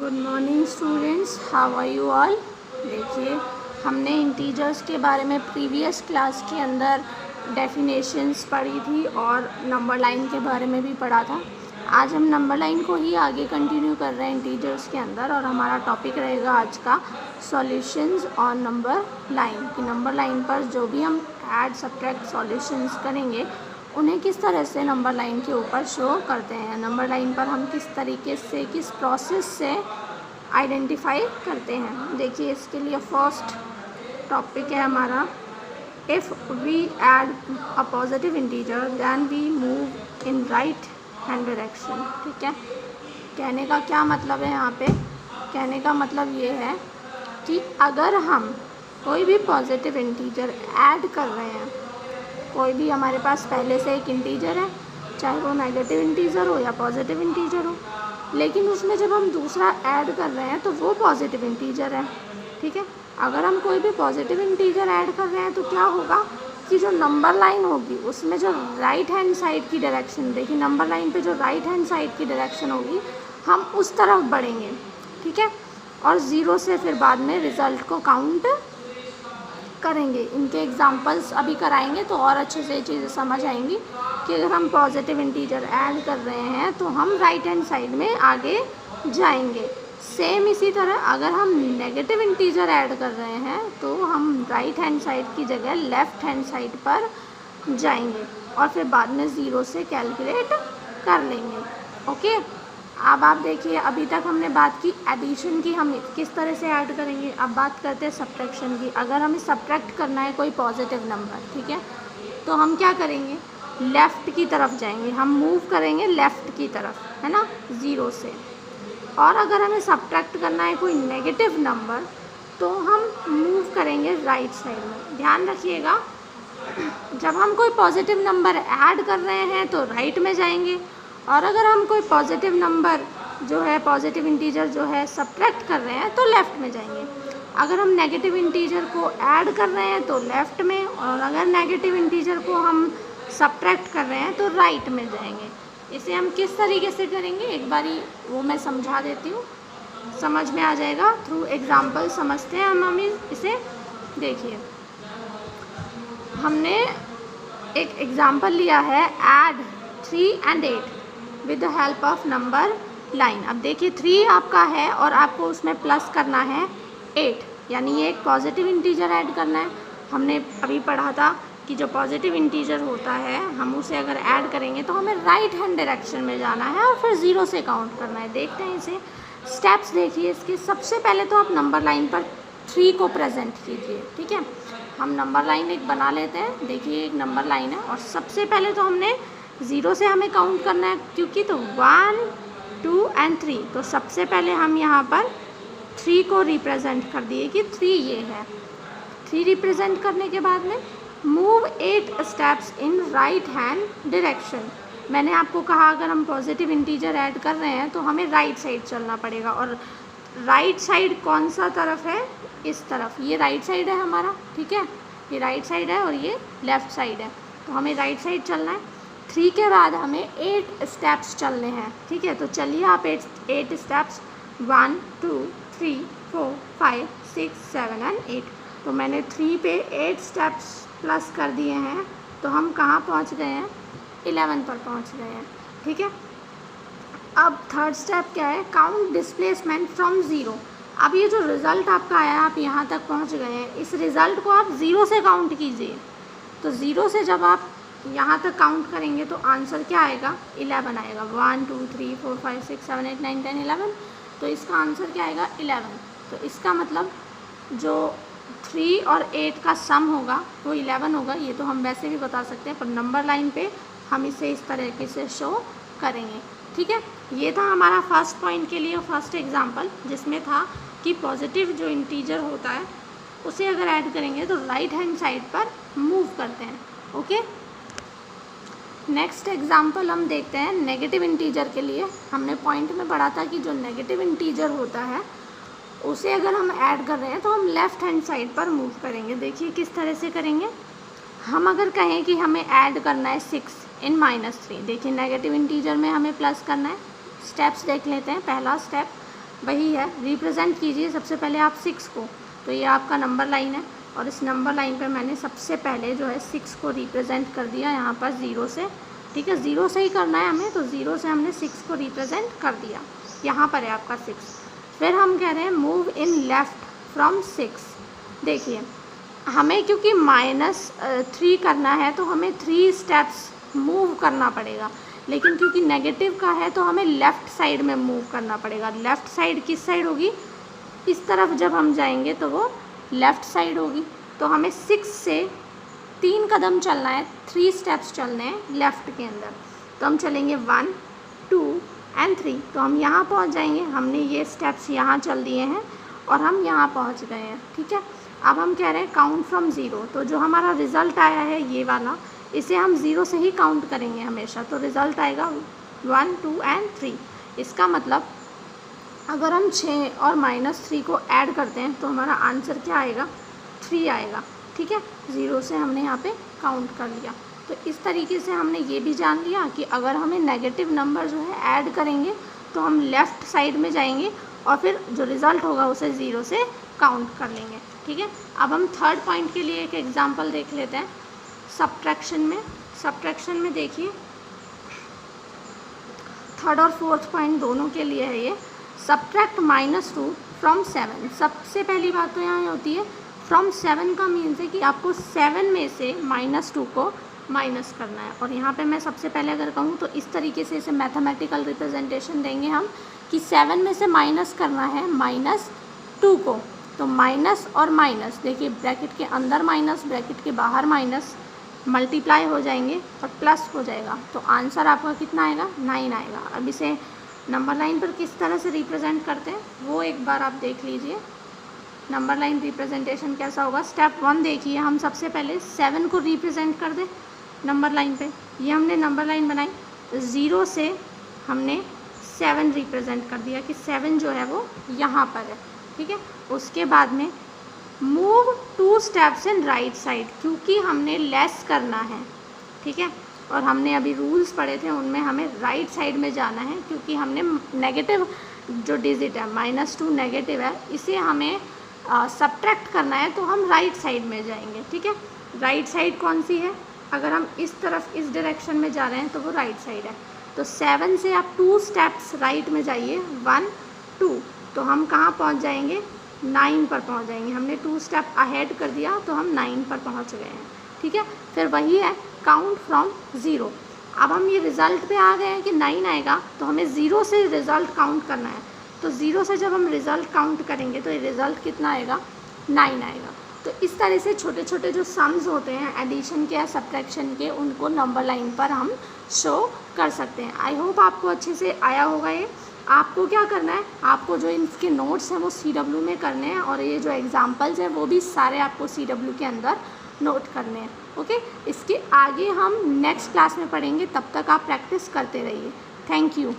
Good morning students, how are you all. देखिए, हमने integers के बारे में प्रीवियस क्लास के अंदर डेफिनेशंस पढ़ी थी और नंबर लाइन के बारे में भी पढ़ा था। आज हम नंबर लाइन को ही आगे कंटिन्यू कर रहे हैं इंटीजर्स के अंदर, और हमारा टॉपिक रहेगा आज का सॉल्यूशंस ऑन नंबर लाइन। कि नंबर लाइन पर जो भी हम ऐड सब्ट्रैक्ट सॉल्यूशंस करेंगे उन्हें किस तरह से नंबर लाइन के ऊपर शो करते हैं, नंबर लाइन पर हम किस तरीके से, किस प्रोसेस से आइडेंटिफाई करते हैं। देखिए, इसके लिए फर्स्ट टॉपिक है हमारा, if we add a positive integer than we move in right hand direction. ठीक है, कहने का क्या मतलब है यहाँ पे? कहने का मतलब ये है कि अगर हम कोई भी पॉजिटिव इंटीजर ऐड कर रहे हैं, कोई भी हमारे पास पहले से एक इंटीजर है, चाहे वो नेगेटिव इंटीजर हो या पॉजिटिव इंटीजर हो, लेकिन उसमें जब हम दूसरा ऐड कर रहे हैं तो वो पॉजिटिव इंटीजर है। ठीक है, अगर हम कोई भी पॉजिटिव इंटीजर ऐड कर रहे हैं तो क्या होगा कि जो नंबर लाइन होगी उसमें जो राइट हैंड साइड की डायरेक्शन, देखिए नंबर लाइन पे जो राइट हैंड साइड की डायरेक्शन होगी हम उस तरफ बढ़ेंगे। ठीक है, और ज़ीरो से फिर बाद में रिज़ल्ट को काउंट करेंगे। इनके एग्जांपल्स अभी कराएंगे तो और अच्छे से ये चीज़ें समझ आएंगी कि अगर हम पॉजिटिव इंटीजर ऐड कर रहे हैं तो हम राइट हैंड साइड में आगे जाएंगे। सेम इसी तरह अगर हम नेगेटिव इंटीजर ऐड कर रहे हैं तो हम राइट हैंड साइड की जगह लेफ़्ट हैंड साइड पर जाएंगे और फिर बाद में ज़ीरो से कैलकुलेट कर लेंगे। ओके, अब आप देखिए, अभी तक हमने बात की एडिशन की, हम किस तरह से ऐड करेंगे। अब बात करते हैं सब्ट्रैक्शन की। अगर हमें सब्ट्रैक्ट करना है कोई पॉजिटिव नंबर, ठीक है, तो हम क्या करेंगे? लेफ़्ट की तरफ जाएंगे, हम मूव करेंगे लेफ़्ट की तरफ, है ना, ज़ीरो से। और अगर हमें सब्ट्रैक्ट करना है कोई नेगेटिव नंबर तो हम मूव करेंगे राइट साइड में। ध्यान रखिएगा, जब हम कोई पॉजिटिव नंबर ऐड कर रहे हैं तो राइट में जाएंगे, और अगर हम कोई पॉजिटिव नंबर जो है, पॉजिटिव इंटीजर जो है सब्ट्रैक्ट कर रहे हैं तो लेफ़्ट में जाएंगे। अगर हम नेगेटिव इंटीजर को ऐड कर रहे हैं तो लेफ़्ट में, और अगर नेगेटिव इंटीजर को हम सब्ट्रैक्ट कर रहे हैं तो राइट में जाएंगे। इसे हम किस तरीके से करेंगे एक बारी वो मैं समझा देती हूँ, समझ में आ जाएगा। थ्रू एग्जाम्पल समझते हैं हम इसे। देखिए, हमने एक एग्ज़ाम्पल लिया है, add 3 and 8 with the help of number line. अब देखिए, 3 आपका है और आपको उसमें प्लस करना है 8, यानी ये एक पॉजिटिव इंटीजर ऐड करना है। हमने अभी पढ़ा था कि जो पॉजिटिव इंटीजर होता है हम उसे अगर ऐड करेंगे तो हमें राइट हैंड डायरेक्शन में जाना है और फिर ज़ीरो से काउंट करना है। देखते हैं इसे, स्टेप्स देखिए इसके। सबसे पहले तो आप नंबर लाइन पर 3 को प्रेजेंट कीजिए। ठीक है, हम नंबर लाइन एक बना लेते हैं। देखिए, एक नंबर लाइन है और सबसे पहले तो हमने ज़ीरो से हमें काउंट करना है, क्योंकि तो 1, 2 and 3, तो सबसे पहले हम यहाँ पर 3 को रिप्रेजेंट कर दिए कि 3 ये है। 3 रिप्रेजेंट करने के बाद में move 8 steps in right hand direction. मैंने आपको कहा अगर हम पॉजिटिव इंटीजर ऐड कर रहे हैं तो हमें राइट साइड चलना पड़ेगा, और राइट साइड कौन सा तरफ है? इस तरफ, ये राइट साइड है हमारा। ठीक है, ये राइट साइड है और ये लेफ़्ट साइड है, तो हमें राइट साइड चलना है। 3 के बाद हमें 8 स्टेप्स चलने हैं। ठीक है, तो चलिए आप 8 स्टेप्स, 1, 2, 3, 4, 5, 6, 7 and 8। तो मैंने 3 पे 8 स्टेप्स प्लस कर दिए हैं, तो हम कहाँ पहुँच गए हैं? 11 पर पहुँच गए हैं। ठीक है, अब थर्ड स्टेप क्या है? Count displacement from zero. अब ये जो रिज़ल्ट आपका आया, आप यहाँ तक पहुँच गए हैं, इस रिज़ल्ट को आप ज़ीरो से काउंट कीजिए। तो ज़ीरो से जब आप यहाँ तक काउंट करेंगे तो आंसर क्या आएगा? 11 आएगा। 1, 2, 3, 4, 5, 6, 7, 8, 9, 10, 11। तो इसका आंसर क्या आएगा? 11। तो इसका मतलब जो 3 और 8 का सम होगा वो 11 होगा। ये तो हम वैसे भी बता सकते हैं, पर नंबर लाइन पे हम इसे इस तरीके से शो करेंगे। ठीक है, ये था हमारा फर्स्ट पॉइंट के लिए फर्स्ट एग्जांपल, जिसमें था कि पॉजिटिव जो इंटीजर होता है उसे अगर ऐड करेंगे तो राइट हैंड साइड पर मूव करते हैं। ओके, नेक्स्ट एग्जांपल हम देखते हैं नेगेटिव इंटीजर के लिए। हमने पॉइंट में पढ़ा था कि जो नेगेटिव इंटीजर होता है उसे अगर हम ऐड कर रहे हैं तो हम लेफ़्ट हैंड साइड पर मूव करेंगे। देखिए किस तरह से करेंगे। हम अगर कहें कि हमें ऐड करना है 6 in -3, देखिए नेगेटिव इंटीजर में हमें प्लस करना है। स्टेप्स देख लेते हैं। पहला स्टेप, वही है, रिप्रेजेंट कीजिए सबसे पहले आप 6 को। तो ये आपका नंबर लाइन है और इस नंबर लाइन पे मैंने सबसे पहले जो है 6 को रिप्रेजेंट कर दिया यहाँ पर 0 से, ठीक है, 0 से ही करना है हमें, तो 0 से हमने 6 को रिप्रेजेंट कर दिया। यहाँ पर है आपका 6। फिर हम कह रहे हैं मूव इन लेफ़्ट फ्रॉम 6। देखिए हमें क्योंकि -3 करना है तो हमें 3 स्टेप्स मूव करना पड़ेगा, लेकिन क्योंकि नेगेटिव का है तो हमें लेफ़्ट साइड में मूव करना पड़ेगा। लेफ़्ट साइड किस साइड होगी? इस तरफ जब हम जाएंगे तो वो लेफ़्ट साइड होगी। तो हमें 6 से 3 कदम चलना है, 3 स्टेप्स चलने हैं लेफ़्ट के अंदर। तो हम चलेंगे 1 2 एंड 3, तो हम यहाँ पहुँच जाएंगे। हमने ये स्टेप्स यहाँ चल दिए हैं और हम यहाँ पहुँच गए हैं, ठीक है। अब हम कह रहे हैं काउंट फ्रॉम 0, तो जो हमारा रिज़ल्ट आया है ये वाला, इसे हम 0 से ही काउंट करेंगे हमेशा। तो रिज़ल्ट आएगा 1 2 एंड 3। इसका मतलब अगर हम 6 और -3 को ऐड करते हैं तो हमारा आंसर क्या आएगा? 3 आएगा, ठीक है। 0 से हमने यहाँ पे काउंट कर लिया। तो इस तरीके से हमने ये भी जान लिया कि अगर हमें नेगेटिव नंबर जो है ऐड करेंगे तो हम लेफ़्ट साइड में जाएंगे और फिर जो रिज़ल्ट होगा उसे 0 से काउंट कर लेंगे, ठीक है। अब हम थर्ड पॉइंट के लिए एक एग्जांपल देख लेते हैं। सब्ट्रैक्शन में देखिए थर्ड और फोर्थ पॉइंट दोनों के लिए है ये। Subtract -2 from 7। सबसे पहली बात तो यहाँ होती है फ्रॉम 7 का मीन्स है कि आपको 7 में से -2 को माइनस करना है। और यहाँ पे मैं सबसे पहले अगर कहूँ तो इस तरीके से इसे मैथमेटिकल रिप्रेजेंटेशन देंगे हम कि 7 में से माइनस करना है -2 को। तो माइनस और माइनस, देखिए ब्रैकेट के अंदर माइनस, ब्रैकेट के बाहर माइनस, मल्टीप्लाई हो जाएंगे और प्लस हो जाएगा। तो आंसर आपका कितना आएगा? 9 आएगा। अब इसे नंबर लाइन पर किस तरह से रिप्रेजेंट करते हैं वो एक बार आप देख लीजिए। नंबर लाइन रिप्रेजेंटेशन कैसा होगा? स्टेप 1 देखिए, हम सबसे पहले 7 को रिप्रेजेंट कर दें नंबर लाइन पे। ये हमने नंबर लाइन बनाई, 0 से हमने 7 रिप्रेजेंट कर दिया कि 7 जो है वो यहाँ पर है, ठीक है। उसके बाद में move 2 steps in right side, क्योंकि हमने लेस करना है, ठीक है। और हमने अभी रूल्स पढ़े थे उनमें हमें राइट साइड में जाना है, क्योंकि हमने नेगेटिव जो डिजिट है -2 नेगेटिव है, इसे हमें सब्ट्रैक्ट करना है, तो हम राइट साइड में जाएंगे, ठीक है। राइट साइड कौन सी है? अगर हम इस तरफ इस डायरेक्शन में जा रहे हैं तो वो राइट साइड है। तो 7 से आप 2 स्टेप्स राइट में जाइए, 1 2, तो हम कहाँ पहुँच जाएंगे? 9 पर पहुँच जाएंगे। हमने 2 स्टेप अहेड कर दिया तो हम 9 पर पहुँच गए हैं, ठीक है। फिर वही है काउंट फ्रॉम 0। अब हम ये रिज़ल्ट पे आ गए हैं कि 9 आएगा, तो हमें 0 से रिज़ल्ट काउंट करना है। तो 0 से जब हम रिज़ल्ट काउंट करेंगे तो ये रिज़ल्ट कितना आएगा? 9 आएगा। तो इस तरह से छोटे छोटे जो सम्स होते हैं एडिशन के या सब्ट्रैक्शन के, उनको नंबर लाइन पर हम शो कर सकते हैं। आई होप आपको अच्छे से आया होगा ये। आपको क्या करना है, आपको जो इनके नोट्स हैं वो CW में करने हैं, और ये जो एग्जांपल्स हैं वो भी सारे आपको CW के अंदर नोट करने हैं, ओके। इसके आगे हम नेक्स्ट क्लास में पढ़ेंगे, तब तक आप प्रैक्टिस करते रहिए। Thank you.